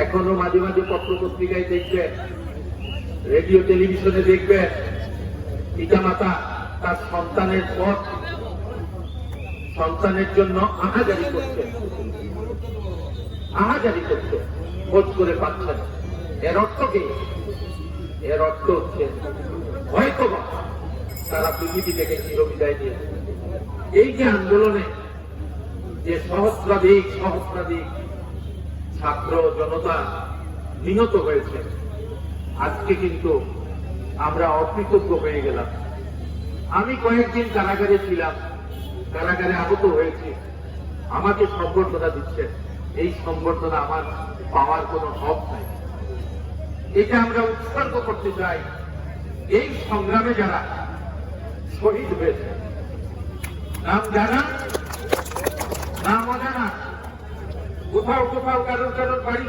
এখনো মাঝে মাঝে পত্র পত্রিকায় দেখবেন, রেডিও টেলিভিশনে দেখবেন, পিতামাতা তার সন্তানের পথ, সন্তানের জন্য আহাজারি করছে, খোঁজ করে পাচ্ছে না। এর অর্থ কি? এর অর্থ হচ্ছে হয়তো তারা পৃথিবী থেকে চিরবিদায় নিয়েছে। এই যে আন্দোলনে যে সহস্রাধিক ছাত্র জনতা নিহত হয়েছে, আজকে কিন্তু আমরা অকৃতজ্ঞ হয়ে গেলাম। আমি কয়েকদিন কারাগারে ছিলাম, কারাগারে আহত হয়েছি, আমাকে সম্বর্ধনা দিচ্ছেন। এই সম্বর্ধনা আমার পাওয়ার কোনো হক নাই। এটা আমরা উৎসর্গ করতে চাই এই সংগ্রামে যারা শহীদ হয়েছে, নাম জানা নাম অজানা, কোথাও কারোর বাড়ি